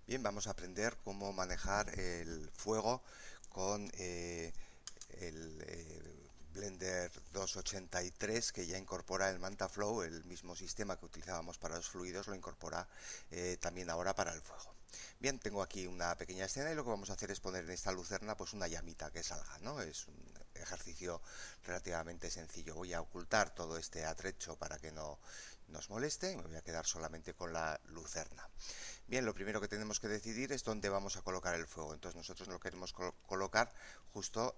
Bien, vamos a aprender cómo manejar el fuego con el Blender 283 que ya incorpora el MantaFlow, el mismo sistema que utilizábamos para los fluidos, lo incorpora también ahora para el fuego. Bien, tengo aquí una pequeña escena y lo que vamos a hacer es poner en esta lucerna pues una llamita que salga, ¿no? Es un ejercicio relativamente sencillo. Voy a ocultar todo este atrecho para que no nos moleste y me voy a quedar solamente con la lucerna. Bien, lo primero que tenemos que decidir es dónde vamos a colocar el fuego. Entonces nosotros lo queremos colocar justo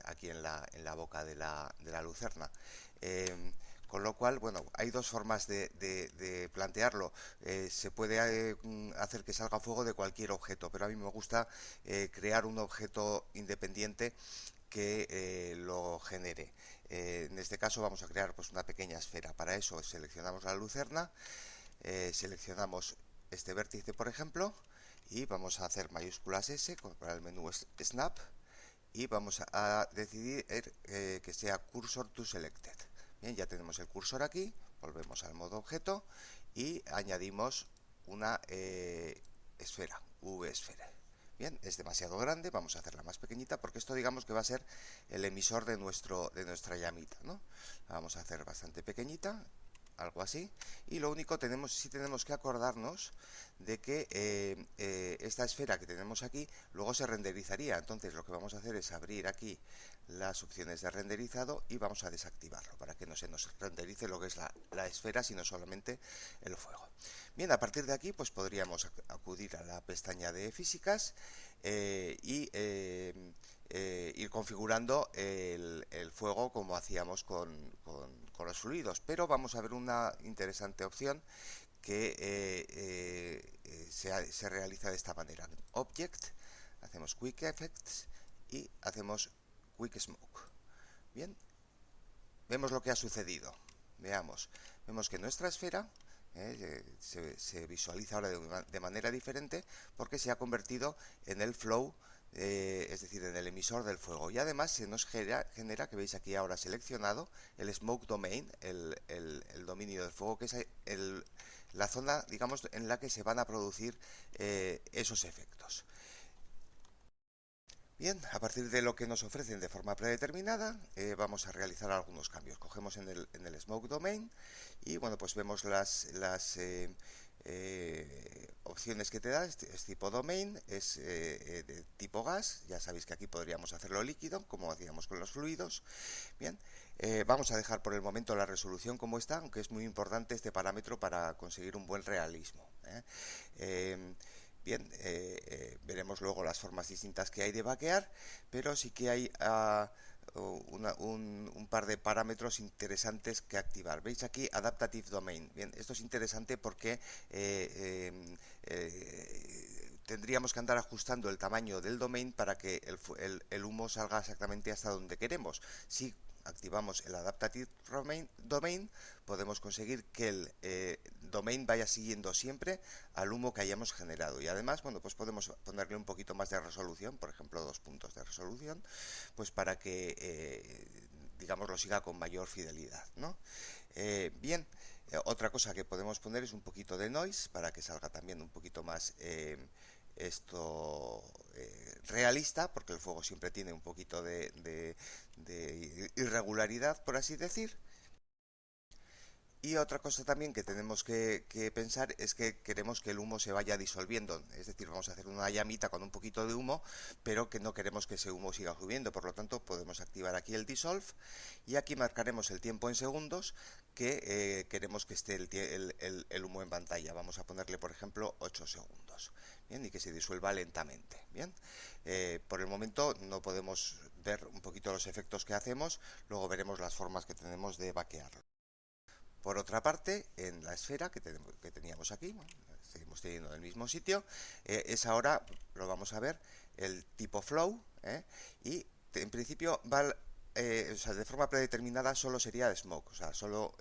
aquí en la boca de la lucerna. Con lo cual, bueno, hay dos formas de plantearlo. Se puede hacer que salga fuego de cualquier objeto, pero a mí me gusta crear un objeto independiente que lo genere. En este caso vamos a crear pues una pequeña esfera. Para eso seleccionamos la lucerna, seleccionamos este vértice, por ejemplo, y vamos a hacer mayúsculas S para el menú Snap y vamos a decidir que sea Cursor to Selected. Bien, ya tenemos el cursor aquí, volvemos al modo objeto y añadimos una esfera, V-esfera. Bien, es demasiado grande, vamos a hacerla más pequeñita porque esto digamos que va a ser el emisor de nuestra llamita, ¿no? La vamos a hacer bastante pequeñita, algo así, y lo único sí tenemos que acordarnos de que esta esfera que tenemos aquí luego se renderizaría. Entonces lo que vamos a hacer es abrir aquí las opciones de renderizado y vamos a desactivarlo para que no se nos renderice lo que es la esfera, sino solamente el fuego. Bien, a partir de aquí pues podríamos acudir a la pestaña de físicas y ir configurando el fuego como hacíamos con los fluidos, pero vamos a ver una interesante opción que se realiza de esta manera. Object, hacemos Quick Effects y hacemos Quick Smoke. Bien, vemos lo que ha sucedido. Veamos, vemos que nuestra esfera se visualiza ahora de manera diferente porque se ha convertido en el flow, es decir, en el emisor del fuego. Y además se nos genera, que veis aquí ahora seleccionado, el Smoke Domain, el dominio del fuego, que es la zona, digamos, en la que se van a producir esos efectos. Bien, a partir de lo que nos ofrecen de forma predeterminada, vamos a realizar algunos cambios. Cogemos en el Smoke Domain y bueno, pues vemos las opciones que te da. Es tipo Domain, es de tipo gas. Ya sabéis que aquí podríamos hacerlo líquido, como hacíamos con los fluidos. Bien, vamos a dejar por el momento la resolución como está, aunque es muy importante este parámetro para conseguir un buen realismo. Bien, veremos luego las formas distintas que hay de vaquear, pero sí que hay un par de parámetros interesantes que activar. Veis aquí Adaptative Domain. Bien, esto es interesante porque tendríamos que andar ajustando el tamaño del domain para que el humo salga exactamente hasta donde queremos. Si activamos el Adaptative Domain, podemos conseguir que el domain vaya siguiendo siempre al humo que hayamos generado. Y además, bueno, pues podemos ponerle un poquito más de resolución, por ejemplo, 2 puntos de resolución, pues para que, digamos, lo siga con mayor fidelidad, ¿no? Bien, otra cosa que podemos poner es un poquito de noise para que salga también un poquito más esto realista, porque el fuego siempre tiene un poquito de irregularidad, por así decir. Y otra cosa también que tenemos que pensar es que queremos que el humo se vaya disolviendo. Es decir, vamos a hacer una llamita con un poquito de humo, pero que no queremos que ese humo siga subiendo. Por lo tanto, podemos activar aquí el Dissolve y aquí marcaremos el tiempo en segundos que queremos que esté el humo en pantalla. Vamos a ponerle, por ejemplo, 8 segundos. Bien, y que se disuelva lentamente. Bien, por el momento no podemos ver un poquito los efectos que hacemos. Luego veremos las formas que tenemos de vaquearlo. Por otra parte, en la esfera que teníamos aquí, bueno, seguimos teniendo en el mismo sitio, es ahora, lo vamos a ver, el tipo flow, y en principio o sea, de forma predeterminada solo sería smoke, o sea, solo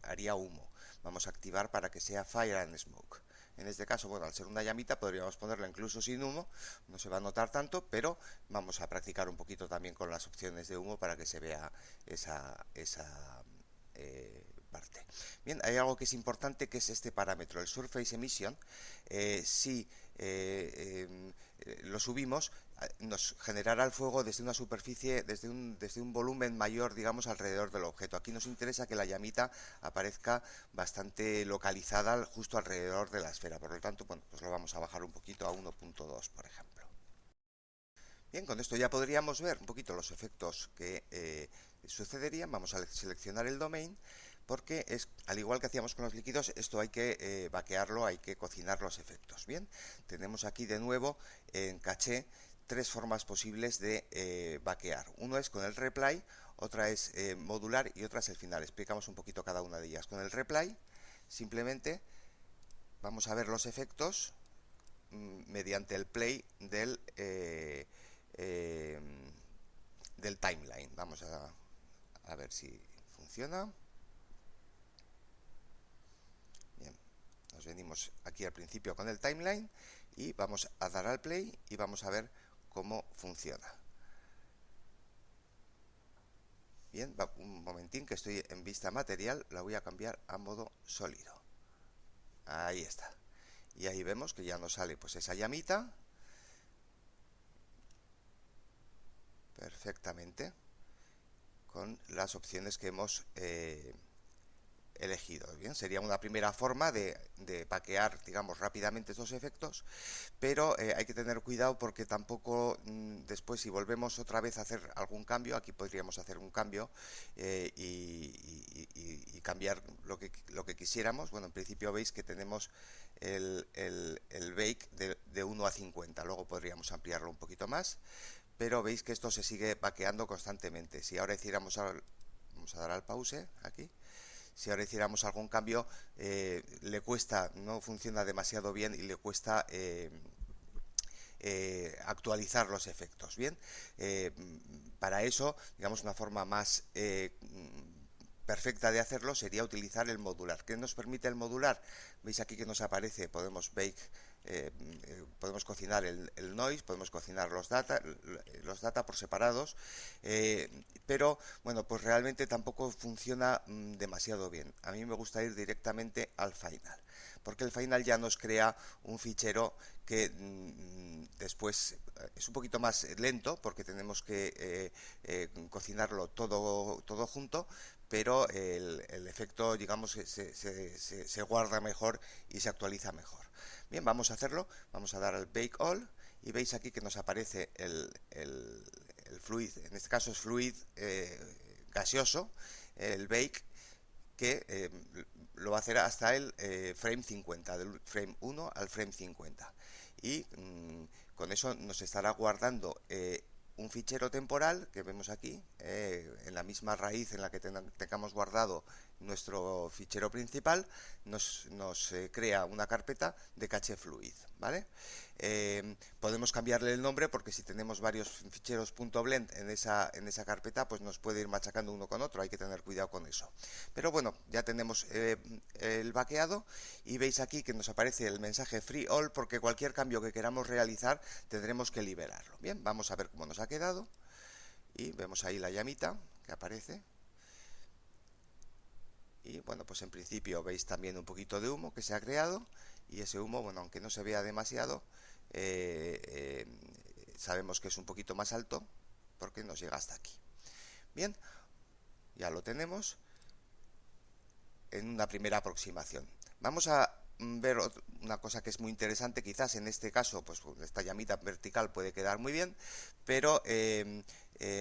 haría humo. Vamos a activar para que sea fire and smoke. En este caso, bueno, al ser una llamita podríamos ponerla incluso sin humo, no se va a notar tanto, pero vamos a practicar un poquito también con las opciones de humo para que se vea esa parte. Bien, hay algo que es importante, que es este parámetro, el Surface Emission. Si lo subimos, nos generará el fuego desde una superficie, desde un volumen mayor, digamos, alrededor del objeto. Aquí nos interesa que la llamita aparezca bastante localizada justo alrededor de la esfera. Por lo tanto, bueno, pues lo vamos a bajar un poquito a 1.2, por ejemplo. Bien, con esto ya podríamos ver un poquito los efectos que sucederían. Vamos a seleccionar el domain, porque es, al igual que hacíamos con los líquidos, esto hay que vaquearlo, hay que cocinar los efectos. Bien, tenemos aquí de nuevo en caché tres formas posibles de vaquear. Uno es con el reply, otra es modular y otra es el final. Explicamos un poquito cada una de ellas. Con el reply, simplemente vamos a ver los efectos mediante el play del timeline. Vamos a ver si funciona. Bien, nos venimos aquí al principio con el timeline y vamos a dar al play y vamos a ver cómo funciona. Bien, un momentín que estoy en vista material, la voy a cambiar a modo sólido. Ahí está. Y ahí vemos que ya nos sale pues esa llamita perfectamente con las opciones que hemos elegido. Bien, sería una primera forma de vaquear, digamos, rápidamente estos efectos, pero hay que tener cuidado porque tampoco después, si volvemos otra vez a hacer algún cambio, aquí podríamos hacer un cambio y cambiar lo que quisiéramos. Bueno, en principio veis que tenemos el bake de 1 a 50, luego podríamos ampliarlo un poquito más, pero veis que esto se sigue vaqueando constantemente. Si ahora hiciéramos, vamos a dar al pause aquí. Si ahora hiciéramos algún cambio, le cuesta, no funciona demasiado bien y le cuesta actualizar los efectos. Bien, para eso, digamos, una forma más perfecta de hacerlo sería utilizar el modular. ¿Qué nos permite el modular? Veis aquí que nos aparece, podemos bake, podemos cocinar el noise, podemos cocinar los data por separados, pero bueno, pues realmente tampoco funciona demasiado bien. A mí me gusta ir directamente al final, porque el final ya nos crea un fichero que después es un poquito más lento, porque tenemos que cocinarlo todo junto, pero el efecto, digamos, se guarda mejor y se actualiza mejor. Bien, vamos a hacerlo, vamos a dar al Bake All y veis aquí que nos aparece el fluid, en este caso es fluid gaseoso, el Bake, que lo va a hacer hasta el frame 50, del frame 1 al frame 50. Y con eso nos estará guardando un fichero temporal que vemos aquí, en la misma raíz en la que tengamos guardado nuestro fichero principal, nos crea una carpeta de caché fluid, ¿vale? Podemos cambiarle el nombre, porque si tenemos varios ficheros .blend en esa carpeta, pues nos puede ir machacando uno con otro, hay que tener cuidado con eso. Pero bueno, ya tenemos el vaqueado y veis aquí que nos aparece el mensaje Free All, porque cualquier cambio que queramos realizar tendremos que liberarlo. Bien, vamos a ver cómo nos ha quedado y vemos ahí la llamita que aparece. Y bueno, pues en principio veis también un poquito de humo que se ha creado, y ese humo, bueno, aunque no se vea demasiado, sabemos que es un poquito más alto porque nos llega hasta aquí. Bien, ya lo tenemos en una primera aproximación. Vamos a ver una cosa que es muy interesante. Quizás en este caso, pues esta llamita vertical puede quedar muy bien, pero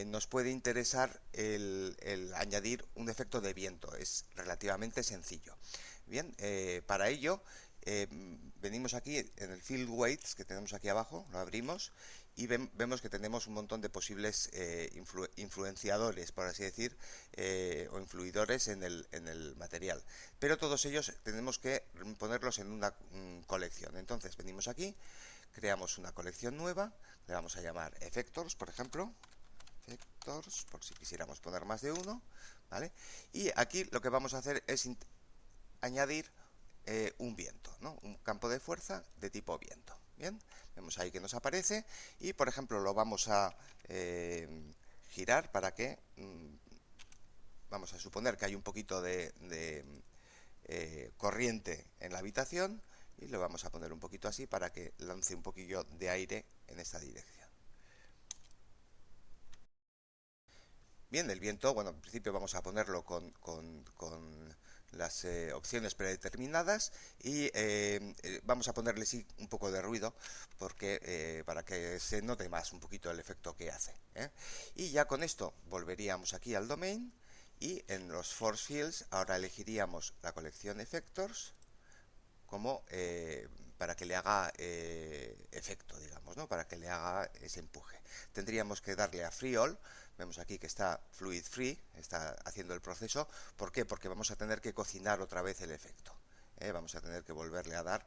nos puede interesar el añadir un efecto de viento. Es relativamente sencillo. Bien, para ello venimos aquí en el Field Weights que tenemos aquí abajo, lo abrimos y vemos que tenemos un montón de posibles influenciadores, por así decir, o influidores en el material. Pero todos ellos tenemos que ponerlos en una colección. Entonces venimos aquí, creamos una colección nueva, le vamos a llamar Effectors, por ejemplo. Effectors, por si quisiéramos poner más de uno, ¿vale? Y aquí lo que vamos a hacer es añadir un viento, ¿no? Un campo de fuerza de tipo viento. Bien, vemos ahí que nos aparece y, por ejemplo, lo vamos a girar para que vamos a suponer que hay un poquito de corriente en la habitación y le vamos a poner un poquito así para que lance un poquillo de aire en esta dirección. Bien, el viento, bueno, en principio vamos a ponerlo con las opciones predeterminadas y vamos a ponerle sí un poco de ruido porque para que se note más un poquito el efecto que hace, ¿eh? Y ya con esto volveríamos aquí al domain y en los force fields ahora elegiríamos la colección effectors como para que le haga efecto, digamos, ¿no? Para que le haga ese empuje. Tendríamos que darle a Free All. Vemos aquí que está Fluid Free, está haciendo el proceso. ¿Por qué? Porque vamos a tener que cocinar otra vez el efecto. Vamos a tener que volverle a dar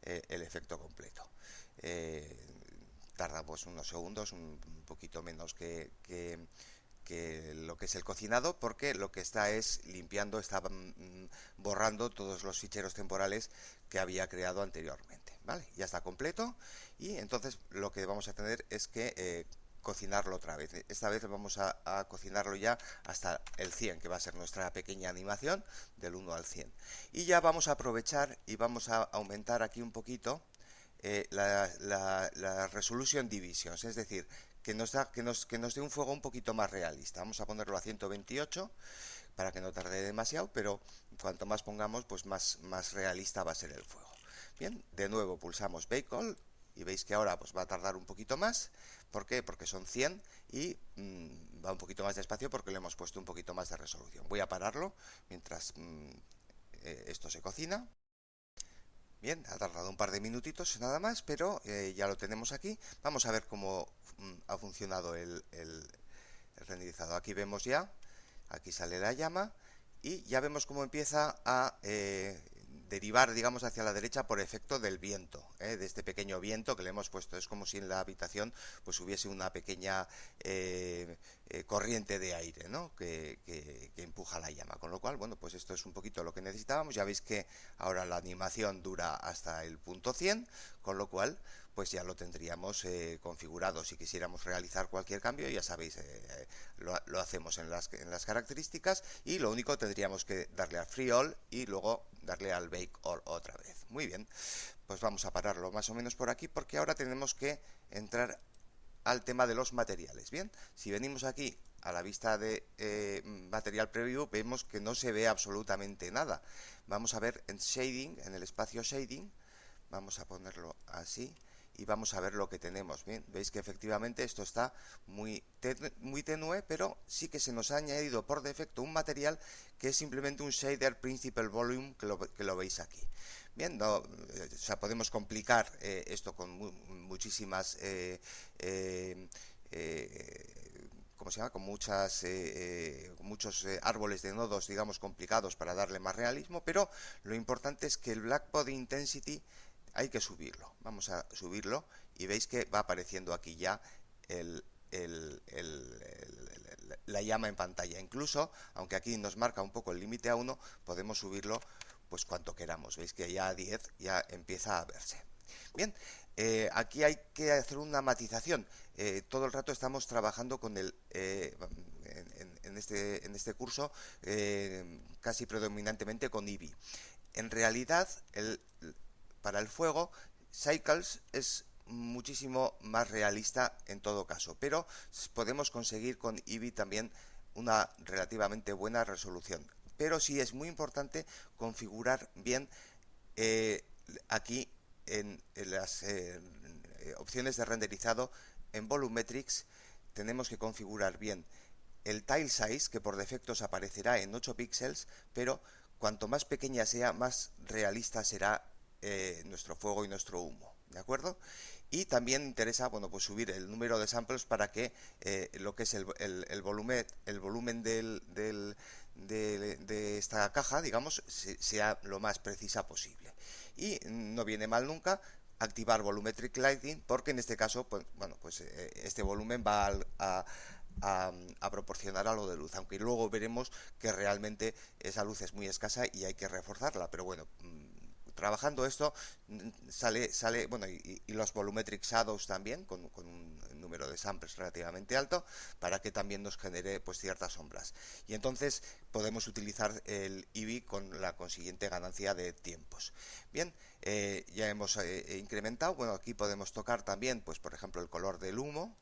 el efecto completo. Tarda pues unos segundos, un poquito menos que lo que es el cocinado, porque lo que está es limpiando, está borrando todos los ficheros temporales que había creado anteriormente, ¿vale? Ya está completo y entonces lo que vamos a tener es que cocinarlo otra vez. Esta vez vamos a cocinarlo ya hasta el 100, que va a ser nuestra pequeña animación del 1 al 100. Y ya vamos a aprovechar y vamos a aumentar aquí un poquito la resolution divisions, es decir, que nos dé un fuego un poquito más realista. Vamos a ponerlo a 128 para que no tarde demasiado, pero cuanto más pongamos, pues más realista va a ser el fuego. Bien, de nuevo pulsamos Bake All y veis que ahora pues va a tardar un poquito más. ¿Por qué? Porque son 100 y va un poquito más despacio porque le hemos puesto un poquito más de resolución. Voy a pararlo mientras esto se cocina. Bien, ha tardado un par de minutitos nada más, pero ya lo tenemos aquí. Vamos a ver cómo ha funcionado el renderizado. Aquí vemos ya, aquí sale la llama y ya vemos cómo empieza a derivar, digamos, hacia la derecha por efecto del viento, de este pequeño viento que le hemos puesto. Es como si en la habitación pues hubiese una pequeña corriente de aire, ¿no? que empuja la llama, con lo cual, bueno, pues esto es un poquito lo que necesitábamos. Ya veis que ahora la animación dura hasta el punto 100, con lo cual pues ya lo tendríamos configurado. Si quisiéramos realizar cualquier cambio, ya sabéis, lo hacemos en las características y lo único tendríamos que darle a Free All y luego darle al Bake All otra vez. Muy bien, pues vamos a pararlo más o menos por aquí porque ahora tenemos que entrar al tema de los materiales. Bien, si venimos aquí a la vista de Material Preview, vemos que no se ve absolutamente nada. Vamos a ver en Shading, en el espacio Shading, vamos a ponerlo así y vamos a ver lo que tenemos. Bien, veis que efectivamente esto está muy tenue, pero sí que se nos ha añadido por defecto un material que es simplemente un shader principal volume, que lo veis aquí. Bien, no, o sea, podemos complicar esto con muchísimas ¿cómo se llama? Con muchos árboles de nodos, digamos, complicados para darle más realismo, pero lo importante es que el Black Body Intensity hay que subirlo. Vamos a subirlo y veis que va apareciendo aquí ya la llama en pantalla. Incluso, aunque aquí nos marca un poco el límite a 1, podemos subirlo pues cuanto queramos. Veis que ya a 10 ya empieza a verse. Bien, aquí hay que hacer una matización. Todo el rato estamos trabajando con en este curso casi predominantemente con Eevee. En realidad, para el fuego, Cycles es muchísimo más realista en todo caso, pero podemos conseguir con Eevee también una relativamente buena resolución. Pero sí es muy importante configurar bien aquí en las opciones de renderizado en Volumetrics. Tenemos que configurar bien el tile size, que por defecto os aparecerá en 8 píxeles, pero cuanto más pequeña sea, más realista será nuestro fuego y nuestro humo, ¿de acuerdo? Y también interesa, bueno, pues subir el número de samples para que lo que es el volumen de esta caja, digamos, sea lo más precisa posible. Y no viene mal nunca activar Volumetric Lighting, porque en este caso, pues, bueno, pues este volumen va a proporcionar algo de luz, aunque luego veremos que realmente esa luz es muy escasa y hay que reforzarla, pero bueno, trabajando esto sale bueno, y los volumetric shadows también con un número de samples relativamente alto para que también nos genere pues ciertas sombras. Y entonces podemos utilizar el Eevee con la consiguiente ganancia de tiempos. Bien, ya hemos incrementado. Bueno, aquí podemos tocar también, pues por ejemplo, el color del humo,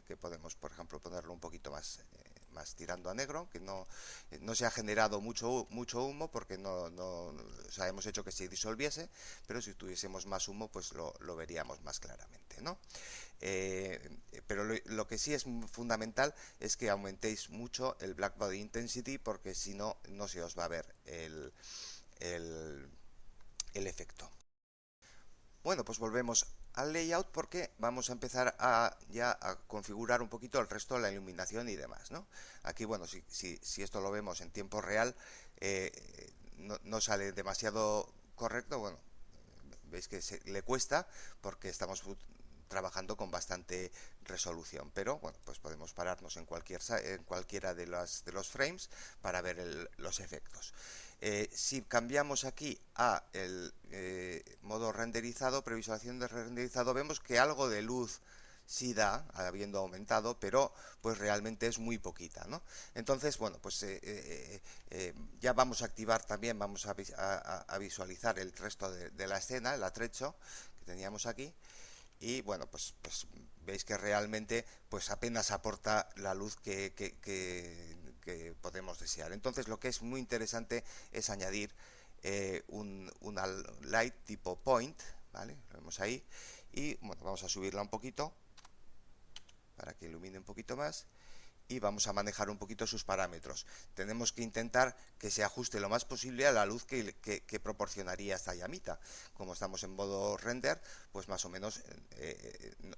que podemos, por ejemplo, ponerlo un poquito más tirando a negro, que no se ha generado mucho humo porque o sea, hemos hecho que se disolviese, pero si tuviésemos más humo, pues lo veríamos más claramente, ¿no? Pero lo que sí es fundamental es que aumentéis mucho el Black Body Intensity, porque si no, no se os va a ver el efecto. Bueno, pues volvemos al layout porque vamos a empezar ya a configurar un poquito el resto de la iluminación y demás, ¿no? Aquí, bueno, si esto lo vemos en tiempo real, no sale demasiado correcto. Bueno, veis que le cuesta porque estamos trabajando con bastante resolución, pero bueno, pues podemos pararnos en cualquiera de los frames para ver los efectos. Si cambiamos aquí a el modo renderizado, previsualización de renderizado, vemos que algo de luz sí da, habiendo aumentado, pero pues realmente es muy poquita, ¿no? Entonces, bueno, pues ya vamos a activar también, vamos a visualizar el resto de la escena, el atrecho que teníamos aquí. Y bueno, pues veis que realmente pues apenas aporta la luz que podemos desear. Entonces lo que es muy interesante es añadir una light tipo point, ¿vale? Lo vemos ahí. Y bueno, vamos a subirla un poquito para que ilumine un poquito más. Y vamos a manejar un poquito sus parámetros. Tenemos que intentar que se ajuste lo más posible a la luz que proporcionaría esta llamita. Como estamos en modo render, pues más o menos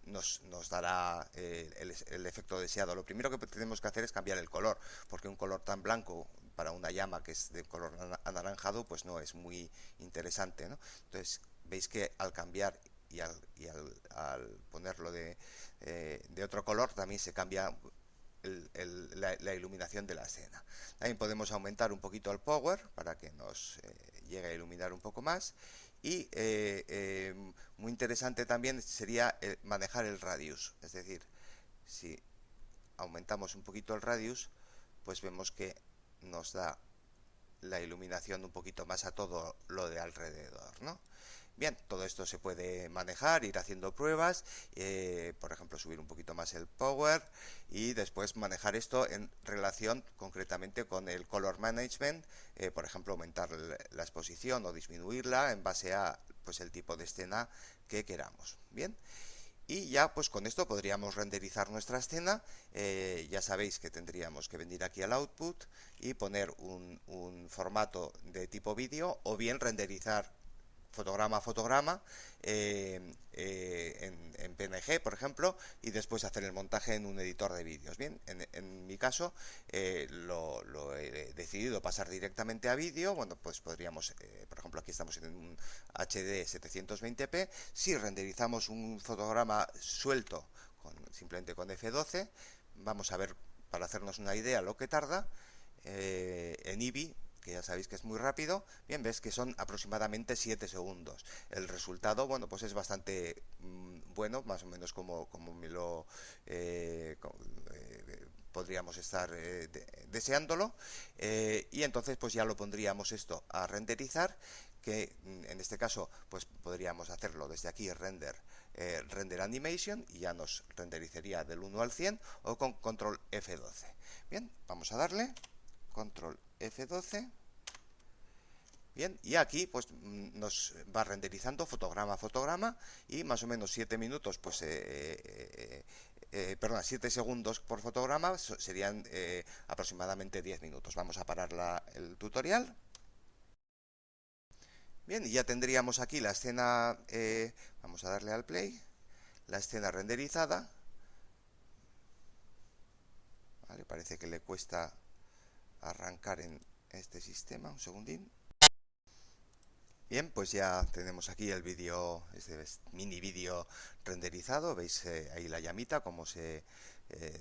nos dará el efecto deseado. Lo primero que tenemos que hacer es cambiar el color, porque un color tan blanco para una llama que es de color anaranjado, pues no es muy interesante, ¿no? Entonces, veis que al cambiar y al ponerlo de otro color, también se cambia la iluminación de la escena. También podemos aumentar un poquito el power para que nos llegue a iluminar un poco más. Y muy interesante también sería manejar el radius, es decir, si aumentamos un poquito el radius, pues vemos que nos da la iluminación un poquito más a todo lo de alrededor, ¿no? Bien, todo esto se puede manejar, ir haciendo pruebas, por ejemplo, subir un poquito más el power y después manejar esto en relación concretamente con el color management, por ejemplo, aumentar la exposición o disminuirla en base a pues el tipo de escena que queramos. Bien. Y ya pues con esto podríamos renderizar nuestra escena. Ya sabéis que tendríamos que venir aquí al output y poner un formato de tipo vídeo, o bien renderizar fotograma a fotograma en PNG, por ejemplo, y después hacer el montaje en un editor de vídeos. Bien, en mi caso lo he decidido pasar directamente a vídeo. Bueno, pues podríamos, por ejemplo, aquí estamos en un HD 720p. Si renderizamos un fotograma suelto simplemente con F12, vamos a ver, para hacernos una idea, lo que tarda en Eevee, que ya sabéis que es muy rápido. Bien, ves que son aproximadamente 7 segundos. El resultado, bueno, pues es bastante bueno, más o menos como me lo podríamos estar deseándolo. Y entonces pues ya lo pondríamos esto a renderizar, que en este caso pues podríamos hacerlo desde aquí, render animation, y ya nos renderizaría del 1 al 100, o con control F12. Bien, vamos a darle control F12. Bien, y aquí pues nos va renderizando fotograma a fotograma, y más o menos 7 minutos, pues perdona, 7 segundos por fotograma serían aproximadamente 10 minutos. Vamos a parar el tutorial. Bien, y ya tendríamos aquí la escena, vamos a darle al play, la escena renderizada. Vale, parece que le cuesta arrancar en este sistema, un segundín. Bien, pues ya tenemos aquí el vídeo, este mini vídeo renderizado. Veis ahí la llamita, cómo se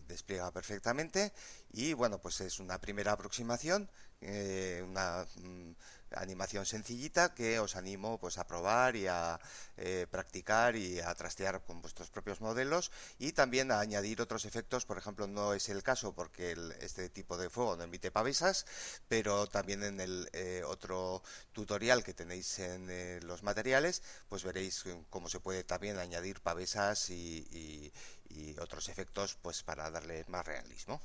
despliega perfectamente. Y bueno, pues es una primera aproximación, animación sencillita que os animo pues a probar y a practicar y a trastear con vuestros propios modelos, y también a añadir otros efectos. Por ejemplo, no es el caso porque este tipo de fuego no emite pavesas, pero también en el otro tutorial que tenéis en los materiales, pues veréis cómo se puede también añadir pavesas y otros efectos pues para darle más realismo.